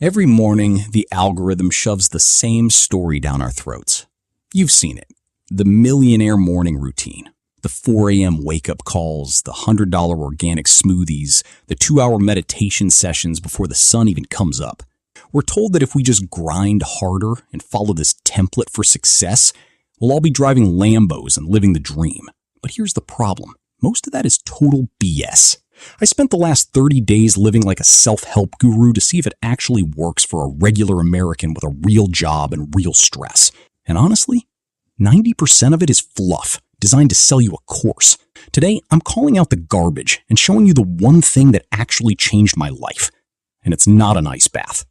Every morning, the algorithm shoves the same story down our throats. You've seen it. The Millionaire Morning Routine. The 4 a.m. wake-up calls, the $100 organic smoothies, the 2-hour meditation sessions before the sun even comes up. We're told that if we just grind harder and follow this template for success, we'll all be driving Lambos and living the dream. But here's the problem. Most of that is total BS. I spent the last 30 days living like a self-help guru to see if it actually works for a regular American with a real job and real stress. And honestly, 90% of it is fluff, designed to sell you a course. Today, I'm calling out the garbage and showing you the one thing that actually changed my life. And it's not an ice bath.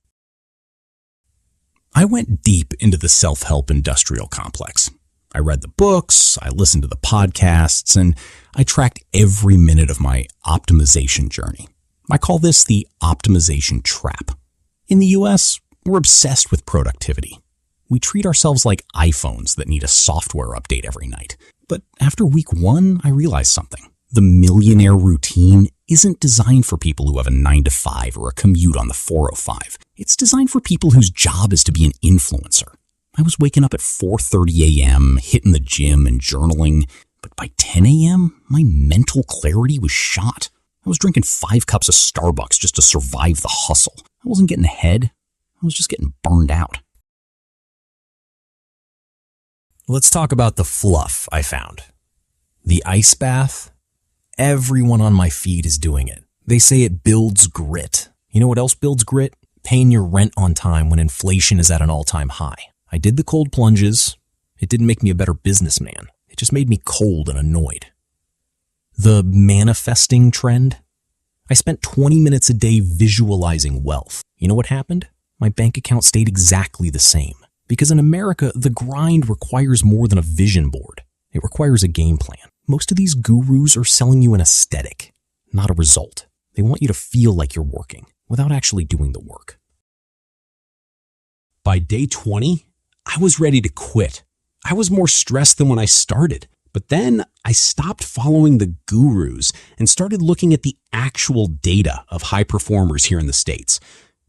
I went deep into the self-help industrial complex. I read the books, I listened to the podcasts, and I tracked every minute of my optimization journey. I call this the optimization trap. In the US, we're obsessed with productivity. We treat ourselves like iPhones that need a software update every night. But after week 1, I realized something. The Millionaire Routine isn't designed for people who have a 9-to-5 or a commute on the 405. It's designed for people whose job is to be an influencer. I was waking up at 4:30 a.m., hitting the gym and journaling, but by 10 a.m., my mental clarity was shot. I was drinking 5 cups of Starbucks just to survive the hustle. I wasn't getting ahead. I was just getting burned out. Let's talk about the fluff I found. The ice bath. Everyone on my feed is doing it. They say it builds grit. You know what else builds grit? Paying your rent on time when inflation is at an all-time high. I did the cold plunges. It didn't make me a better businessman. It just made me cold and annoyed. The manifesting trend. I spent 20 minutes a day visualizing wealth. You know what happened? My bank account stayed exactly the same. Because in America, the grind requires more than a vision board. It requires a game plan. Most of these gurus are selling you an aesthetic, not a result. They want you to feel like you're working without actually doing the work. By day 20, I was ready to quit. I was more stressed than when I started. But then I stopped following the gurus and started looking at the actual data of high performers here in the States.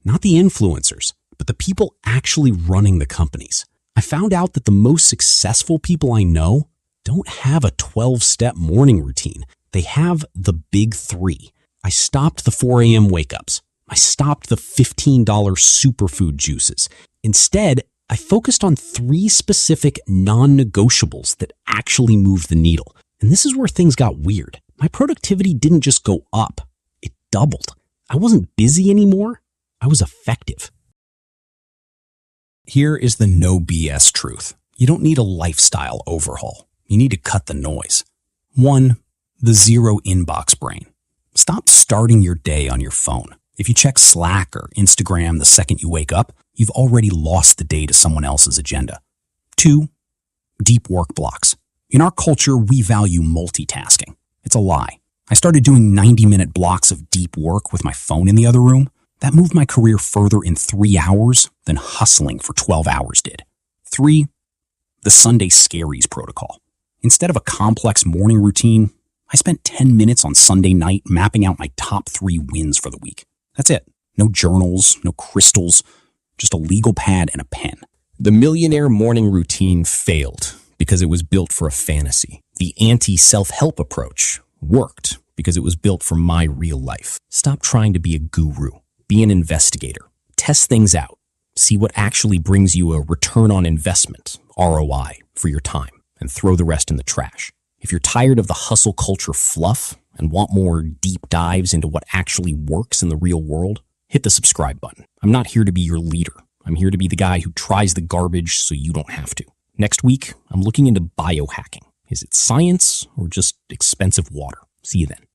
Not the influencers, but the people actually running the companies. I found out that the most successful people I know don't have a 12-step morning routine. They have the big 3. I stopped the 4 a.m. wake-ups. I stopped the $15 superfood juices. Instead, I focused on 3 specific non-negotiables that actually moved the needle. And this is where things got weird. My productivity didn't just go up. It doubled. I wasn't busy anymore. I was effective. Here is the no BS truth. You don't need a lifestyle overhaul. You need to cut the noise. 1, the zero inbox brain. Stop starting your day on your phone. If you check Slack or Instagram the second you wake up, you've already lost the day to someone else's agenda. 2, deep work blocks. In our culture, we value multitasking. It's a lie. I started doing 90-minute blocks of deep work with my phone in the other room. That moved my career further in 3 hours than hustling for 12 hours did. 3, the Sunday Scaries Protocol. Instead of a complex morning routine, I spent 10 minutes on Sunday night mapping out my top 3 wins for the week. That's it. No journals, no crystals, just a legal pad and a pen. The Millionaire Morning Routine failed because it was built for a fantasy. The anti-self-help approach worked because it was built for my real life. Stop trying to be a guru. Be an investigator. Test things out. See what actually brings you a return on investment, ROI, for your time, and throw the rest in the trash. If you're tired of the hustle culture fluff and want more deep dives into what actually works in the real world, hit the subscribe button. I'm not here to be your leader. I'm here to be the guy who tries the garbage so you don't have to. Next week, I'm looking into biohacking. Is it science or just expensive water? See you then.